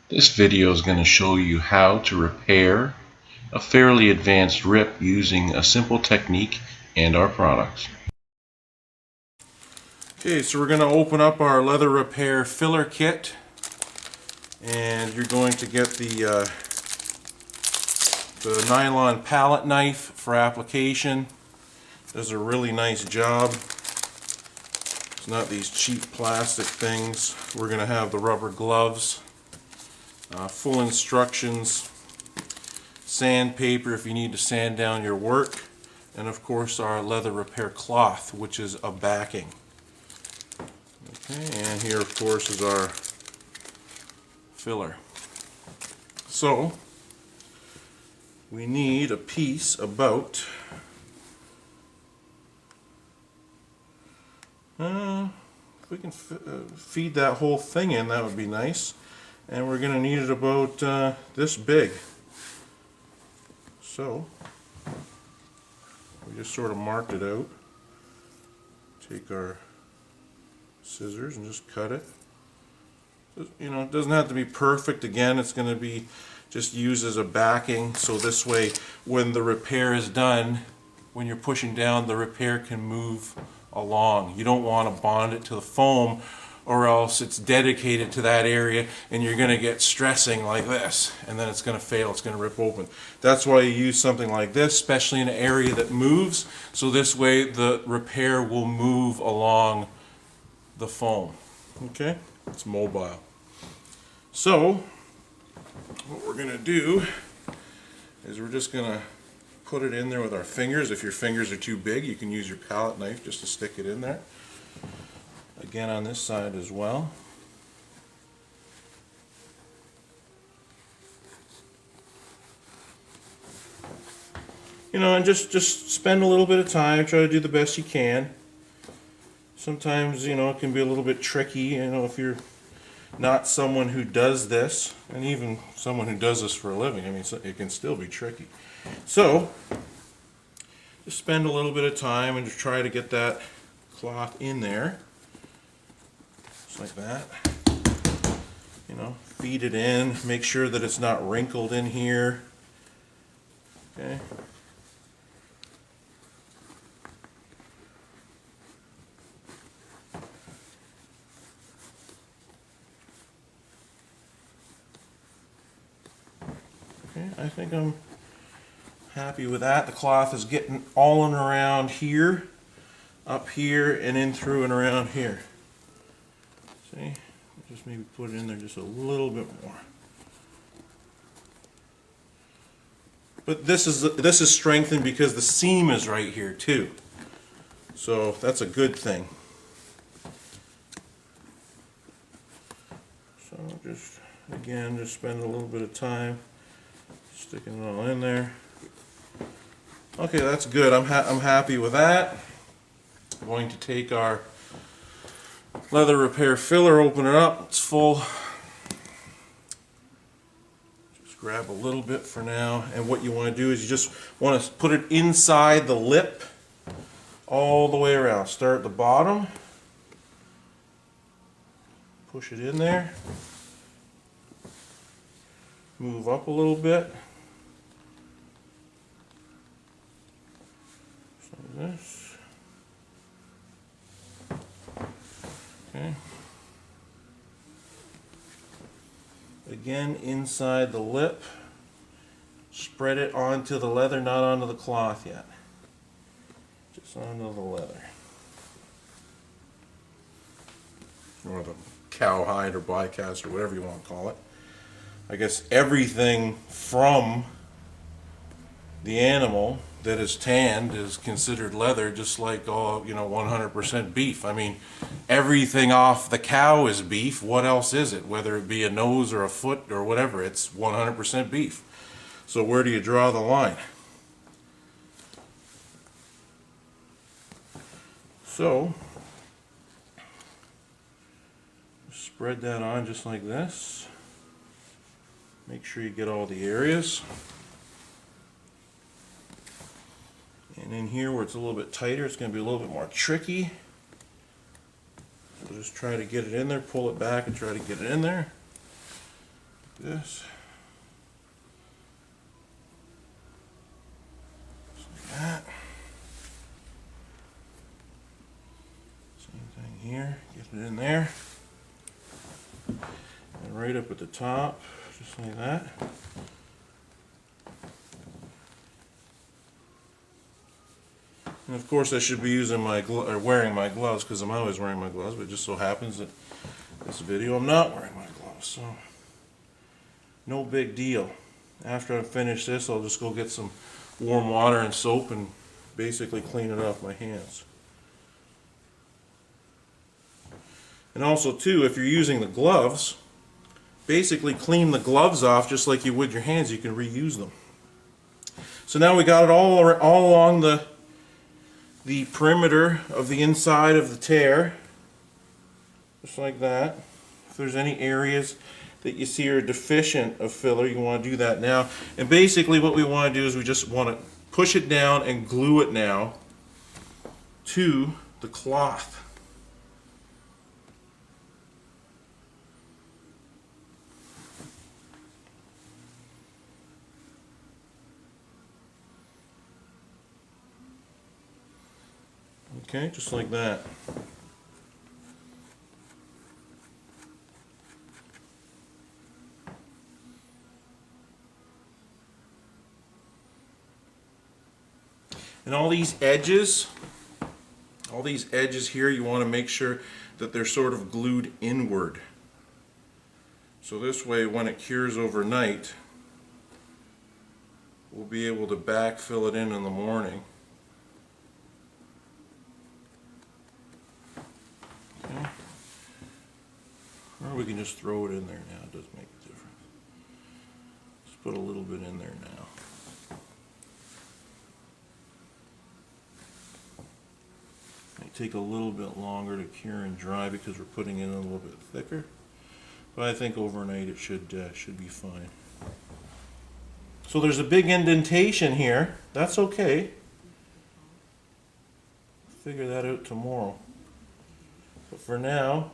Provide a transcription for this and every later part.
This video is going to show you how to repair a fairly advanced rip using a simple technique and our products. Okay, so we're going to open up our leather repair filler kit, and you're going to get the nylon palette knife for application. Does a really nice job. It's not these cheap plastic things. We're going to have the rubber gloves, full instructions, sandpaper if you need to sand down your work, and of course our leather repair cloth, which is a backing. Okay, and here of course is our filler. So we need a piece about if we can feed that whole thing in, that would be nice. And we're going to need it about this big. So we just sort of marked it out. Take our scissors and just cut it. You know, it doesn't have to be perfect. Again, it's going to be just used as a backing, so this way when the repair is done, when you're pushing down, the repair can move along. You don't want to bond it to the foam, or else it's dedicated to that area and you're going to get stressing like this, and then it's going to fail, it's going to rip open. That's why you use something like this, especially in an area that moves, so this way the repair will move along the foam. Okay? It's mobile. So what we're going to do is we're just going to put it in there with our fingers. If your fingers are too big, you can use your palette knife just to stick it in there. Again on this side as well. You know, and just spend a little bit of time, try to do the best you can. Sometimes, you know, it can be a little bit tricky, you know, if you're not someone who does this, and even someone who does this for a living, I mean, it can still be tricky. So, just spend a little bit of time and just try to get that cloth in there. Just like that. You know, feed it in, make sure that it's not wrinkled in here. Okay. Okay, I think I'm happy with that. The cloth is getting all in around here, up here, and in through and around here. See? Just maybe put it in there just a little bit more. But this is strengthened because the seam is right here too. So that's a good thing. So just, again, just spend a little bit of time sticking it all in there. Okay, that's good. I'm happy with that. I'm going to take our leather repair filler, open it up. It's full. Just grab a little bit for now. And what you want to do is you just want to put it inside the lip all the way around. Start at the bottom. Push it in there. Move up a little bit. Like this. Okay. Again, inside the lip. Spread it onto the leather, not onto the cloth yet. Just onto the leather. Or the cowhide or biecast or whatever you want to call it. I guess everything from the animal that is tanned is considered leather, just like all, you know, 100% beef. I mean, everything off the cow is beef. What else is it? Whether it be a nose or a foot or whatever, it's 100% beef. So where do you draw the line? So spread that on just like this. Make sure you get all the areas. And in here where it's a little bit tighter, it's going to be a little bit more tricky. So just try to get it in there, pull it back and try to get it in there. this. Just like that. Same thing here. Get it in there. And right up at the top, just like that. And of course, I should be using my wearing my gloves because I'm always wearing my gloves. But it just so happens that this video I'm not wearing my gloves, so no big deal. After I finish this, I'll just go get some warm water and soap and basically clean it off my hands. And also, too, if you're using the gloves, basically clean the gloves off just like you would your hands. You can reuse them. So now we got it all along the perimeter of the inside of the tear, just like that. If there's any areas that you see are deficient of filler, you want to do that now. And basically what we want to do is we just want to push it down and glue it now to the cloth. Okay, just like that. And all these edges here, you want to make sure that they're sort of glued inward. So this way, when it cures overnight, we'll be able to backfill it in the morning. Okay. Or we can just throw it in there now. It doesn't make a difference. Just put a little bit in there now. Might take a little bit longer to cure and dry because we're putting in a little bit thicker. But I think overnight it should be fine. So there's a big indentation here. That's okay. Figure that out tomorrow. But for now,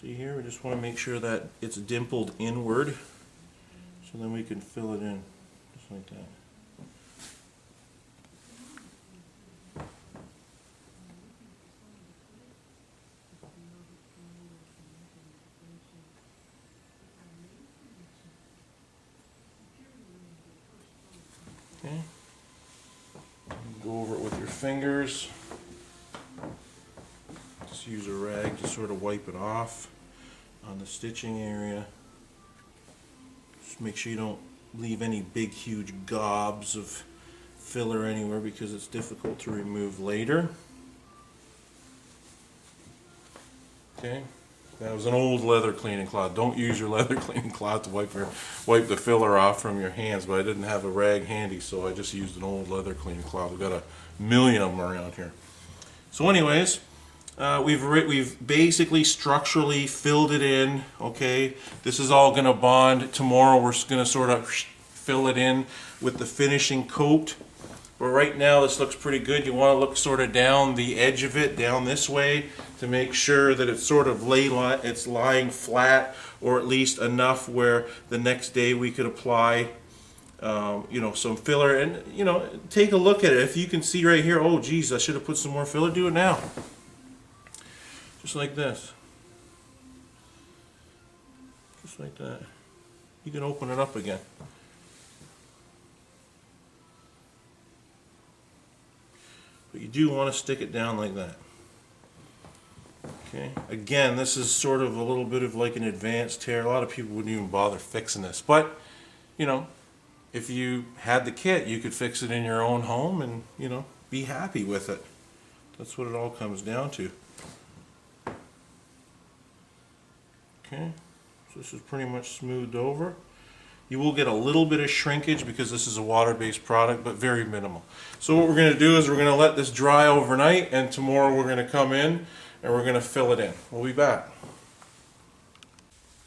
see here, we just want to make sure that it's dimpled inward, so then we can fill it in, just like that. Okay. Go over it with your fingers. Just use a rag to sort of wipe it off on the stitching area. Just make sure you don't leave any big huge gobs of filler anywhere because it's difficult to remove later. Okay, that was an old leather cleaning cloth. Don't use your leather cleaning cloth to wipe the filler off from your hands, but I didn't have a rag handy, so I just used an old leather cleaning cloth. We've got a million of them around here. So anyways, we've basically structurally filled it in. Okay, this is all going to bond. Tomorrow we're going to sort of fill it in with the finishing coat. But right now this looks pretty good. You want to look sort of down the edge of it, down this way, to make sure that it's sort of it's lying flat, or at least enough where the next day we could apply some filler. And take a look at it. If you can see right here, oh geez, I should have put some more filler, do it now. Just like this. Just like that. You can open it up again. But you do want to stick it down like that. Okay. Again, this is sort of a little bit of like an advanced tear. A lot of people wouldn't even bother fixing this. But, if you had the kit, you could fix it in your own home and, be happy with it. That's what it all comes down to. Okay. So this is pretty much smoothed over. You will get a little bit of shrinkage because this is a water-based product, but very minimal. So what we're going to do is we're going to let this dry overnight, and tomorrow we're going to come in and we're going to fill it in. We'll be back.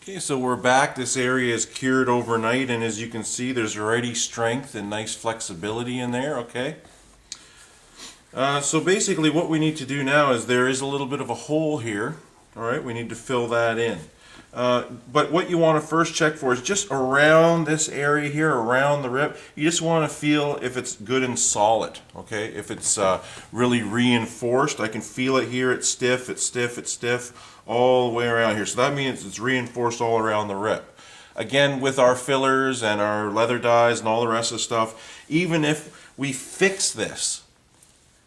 Okay, so we're back. This area is cured overnight, and as you can see, there's already strength and nice flexibility in there, okay? So basically what we need to do now is there is a little bit of a hole here, all right? We need to fill that in. But what you want to first check for is just around this area here, around the rip. You just want to feel if it's good and solid, okay? If it's really reinforced, I can feel it here, it's stiff, it's stiff, it's stiff, all the way around here. So that means it's reinforced all around the rip. Again, with our fillers and our leather dyes and all the rest of the stuff, even if we fix this,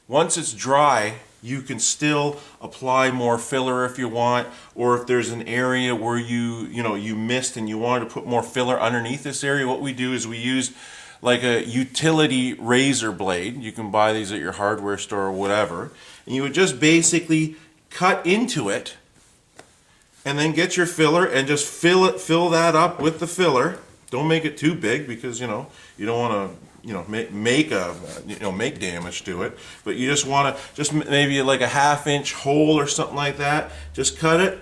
once it's dry, you can still apply more filler if you want, or if there's an area where you missed and you wanted to put more filler underneath this area, what we do is we use like a utility razor blade. You can buy these at your hardware store or whatever, and you would just basically cut into it and then get your filler and just fill that up with the filler. Don't make it too big because you don't want to make damage to it, but you just want to just maybe like a 1/2 inch hole or something like that. Just cut it,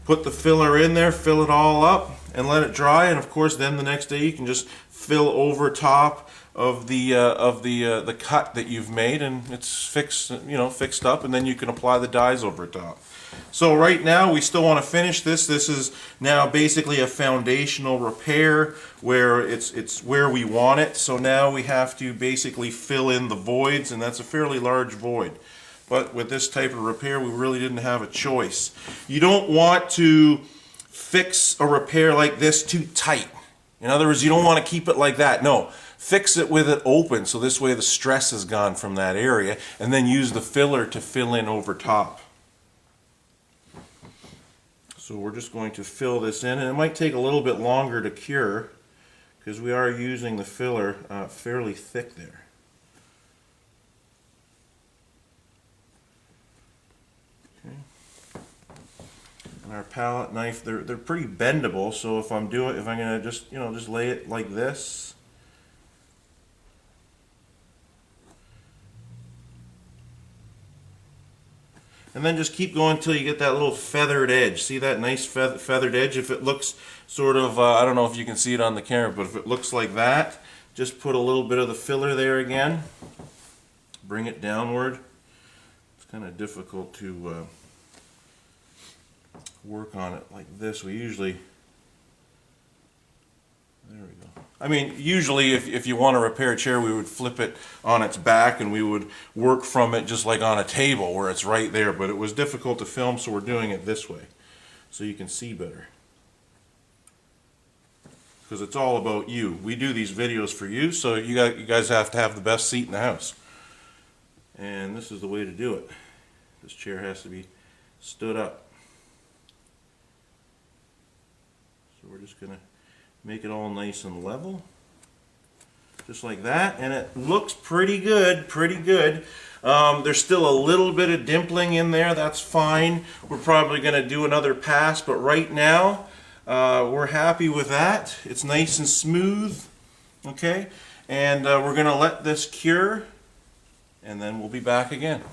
put the filler in there, fill it all up, and let it dry. And of course, then the next day you can just fill over top of the cut that you've made, and it's fixed up, and then you can apply the dyes over top. So right now we still want to finish this. This is now basically a foundational repair where it's where we want it. So now we have to basically fill in the voids, and that's a fairly large void. But with this type of repair, we really didn't have a choice. You don't want to fix a repair like this too tight. In other words, you don't want to keep it like that. No, fix it with it open, so this way the stress is gone from that area, and then use the filler to fill in over top. So we're just going to fill this in, and it might take a little bit longer to cure because we are using the filler fairly thick there. Okay. And our palette knife, they're pretty bendable, so if I'm gonna just lay it like this. And then just keep going until you get that little feathered edge. See that nice feathered edge? If it looks sort of, I don't know if you can see it on the camera, but if it looks like that, just put a little bit of the filler there again. Bring it downward. It's kind of difficult to work on it like this. We usually, there we go. I mean, usually if you want to repair a chair, we would flip it on its back and we would work from it just like on a table where it's right there. But it was difficult to film, so we're doing it this way so you can see better. Because it's all about you. We do these videos for you, so you guys have to have the best seat in the house. And this is the way to do it. This chair has to be stood up. So we're just going to make it all nice and level, just like that, and it looks pretty good, There's still a little bit of dimpling in there, that's fine. We're probably going to do another pass, but right now we're happy with that. It's nice and smooth, okay? And we're going to let this cure, and then we'll be back again.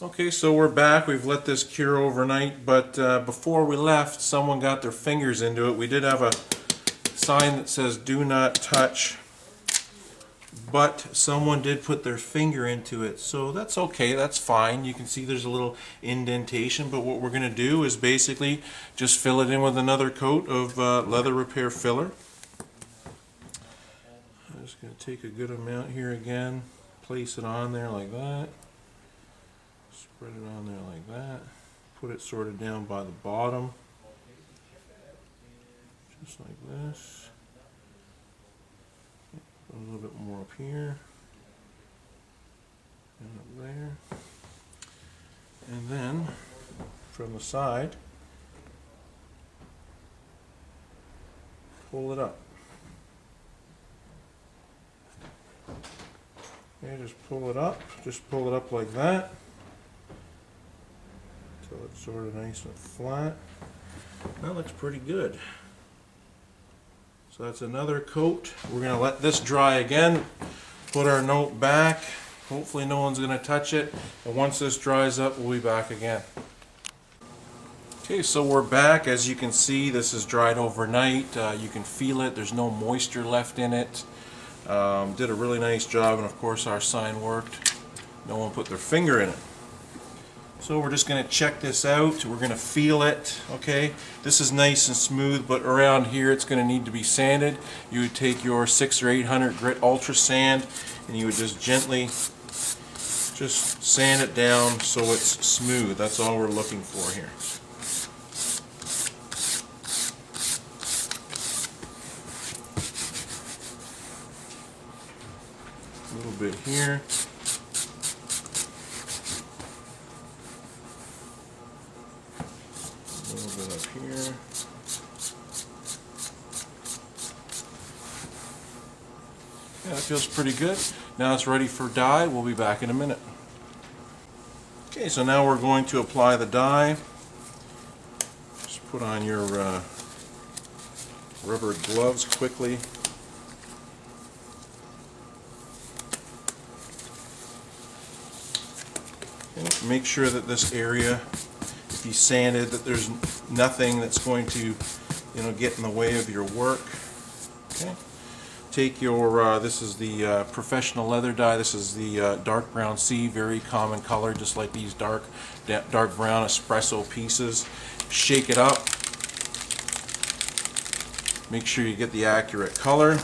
Okay, so we're back. We've let this cure overnight, but before we left, someone got their fingers into it. We did have a sign that says do not touch, but someone did put their finger into it, so that's okay, that's fine. You can see there's a little indentation, but what we're going to do is basically just fill it in with another coat of leather repair filler. I'm just going to take a good amount here again, place it on there like that. Spread it on there like that. Put it sort of down by the bottom. Just like this. Put a little bit more up here. And up there. And then, from the side, pull it up. Okay, just pull it up. Just pull it up like that. So it's sort of nice and flat. That looks pretty good. So that's another coat. We're going to let this dry again. Put our note back. Hopefully no one's going to touch it. And once this dries up, we'll be back again. Okay, so we're back. As you can see, this is dried overnight. You can feel it. There's no moisture left in it. Did a really nice job, and of course our sign worked. No one put their finger in it. So we're just going to check this out. We're going to feel it. Okay, this is nice and smooth, but around here it's going to need to be sanded. You would take your 600 or 800 grit ultra sand and you would just gently just sand it down so it's smooth. That's all we're looking for here. A little bit here. A little bit up here. Yeah, that feels pretty good. Now it's ready for dye. We'll be back in a minute. Okay, so now we're going to apply the dye. Just put on your rubber gloves quickly. Okay, make sure that this area, if you sanded, that there's nothing that's going to, get in the way of your work. Okay. Take your, this is the professional leather dye. This is the dark brown C, very common color, just like these dark brown espresso pieces. Shake it up. Make sure you get the accurate color.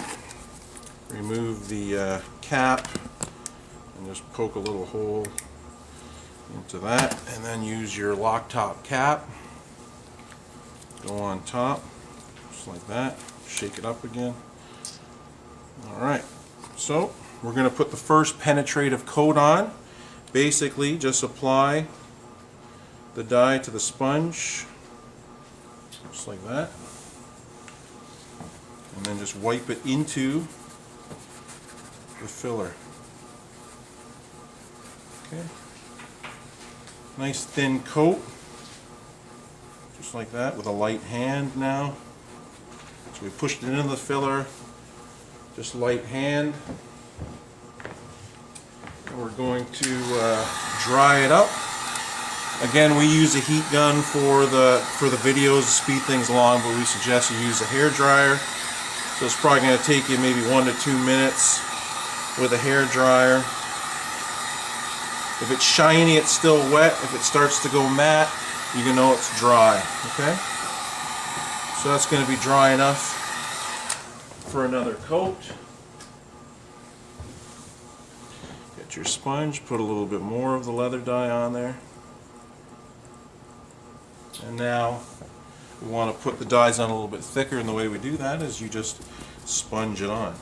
Remove the cap and just poke a little hole into that, and then use your lock top cap. Go on top, just like that. Shake it up again. Alright, so we're going to put the first penetrative coat on. Basically, just apply the dye to the sponge, just like that. And then just wipe it into the filler. Okay. Nice thin coat, just like that, with a light hand now. So we pushed it into the filler. Just light hand. And we're going to dry it up. Again, we use a heat gun for the videos to speed things along, but we suggest you use a hair dryer. So it's probably going to take you maybe 1 to 2 minutes with a hair dryer. If it's shiny, it's still wet. If it starts to go matte, you can know it's dry. Okay. So that's going to be dry enough for another coat. Get your sponge, put a little bit more of the leather dye on there. And now we want to put the dyes on a little bit thicker, and the way we do that is you just sponge it on.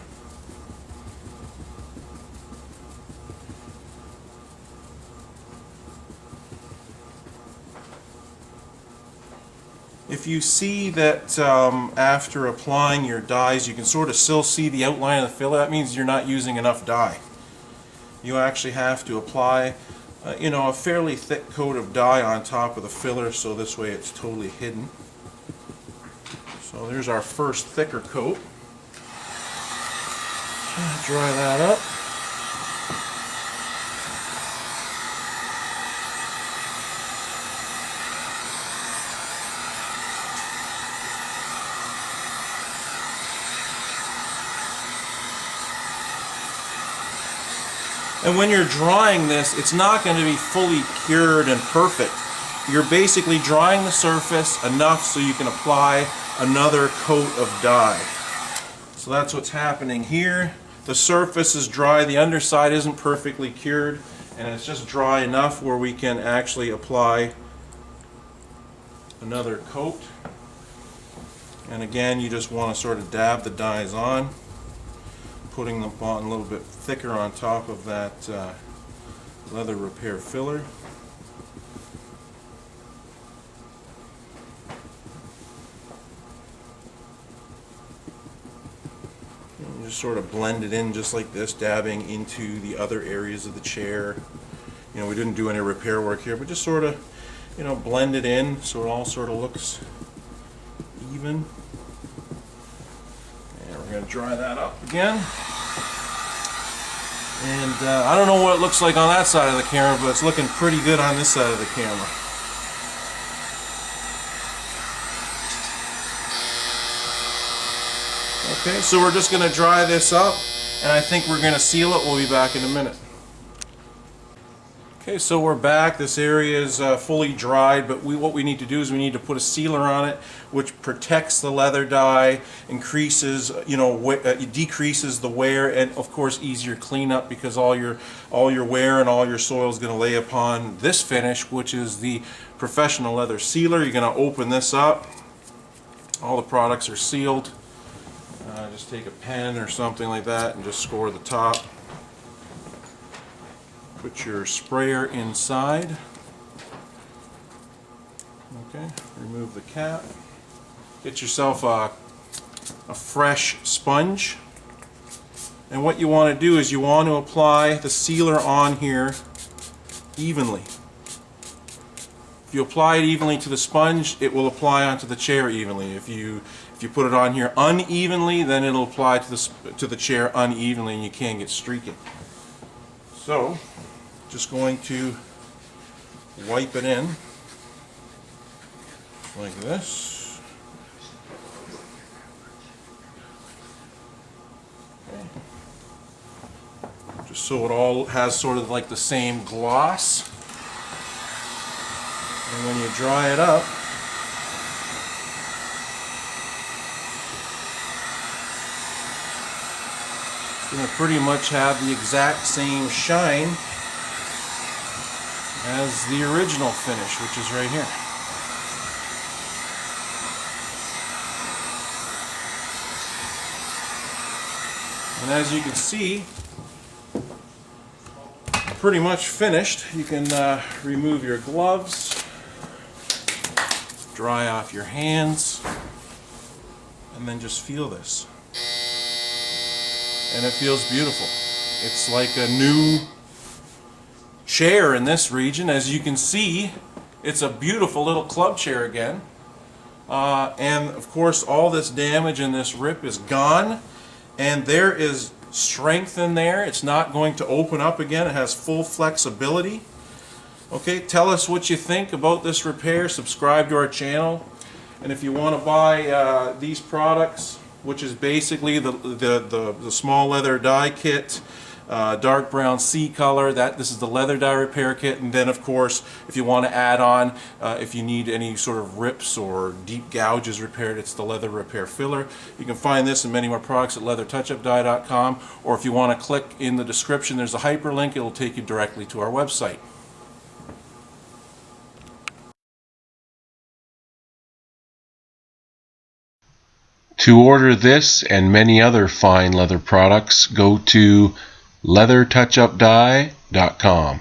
If you see that after applying your dyes you can sort of still see the outline of the filler, that means you're not using enough dye. You actually have to apply a fairly thick coat of dye on top of the filler, so this way it's totally hidden. So there's our first thicker coat. Dry that up. And when you're drying this, it's not going to be fully cured and perfect. You're basically drying the surface enough so you can apply another coat of dye. So that's what's happening here. The surface is dry, the underside isn't perfectly cured, and it's just dry enough where we can actually apply another coat. And again, you just want to sort of dab the dyes on, putting them on a little bit thicker on top of that leather repair filler. And just sort of blend it in just like this, dabbing into the other areas of the chair. We didn't do any repair work here, but just sort of, blend it in so it all sort of looks even. And we're going to dry that up again. And I don't know what it looks like on that side of the camera, but it's looking pretty good on this side of the camera. Okay, so we're just going to dry this up, and I think we're going to seal it. We'll be back in a minute. Okay, so we're back. This area is fully dried, but what we need to do is we need to put a sealer on it, which protects the leather dye, increases, decreases the wear, and of course easier cleanup, because all your wear and all your soil is going to lay upon this finish, which is the professional leather sealer. You're going to open this up. All the products are sealed. Just take a pen or something like that and just score the top. Put your sprayer inside. Okay, remove the cap. Get yourself a fresh sponge. And what you want to do is you want to apply the sealer on here evenly. If you apply it evenly to the sponge, it will apply onto the chair evenly. If you put it on here unevenly, then it'll apply to the chair unevenly, and you can get streaking. So, just going to wipe it in like this. Okay. Just so it all has sort of like the same gloss. And when you dry it up, it's going to pretty much have the exact same shine as the original finish, which is right here. And as you can see, pretty much finished. You can remove your gloves, dry off your hands, and then just feel this. And it feels beautiful. It's like a new chair in this region. As you can see, it's a beautiful little club chair again. And of course, all this damage and this rip is gone, and there is strength in there. It's not going to open up again. It has full flexibility. Okay, tell us what you think about this repair. Subscribe to our channel, and if you want to buy these products, which is basically the small leather dye kit, dark brown sea color, this is the leather dye repair kit, and then of course if you want to add on, if you need any sort of rips or deep gouges repaired, it's the leather repair filler. You can find this and many more products at leathertouchupdye.com, or if you want to click in the description, there's a hyperlink. It will take you directly to our website. To order this and many other fine leather products, go to leathertouchupdye.com.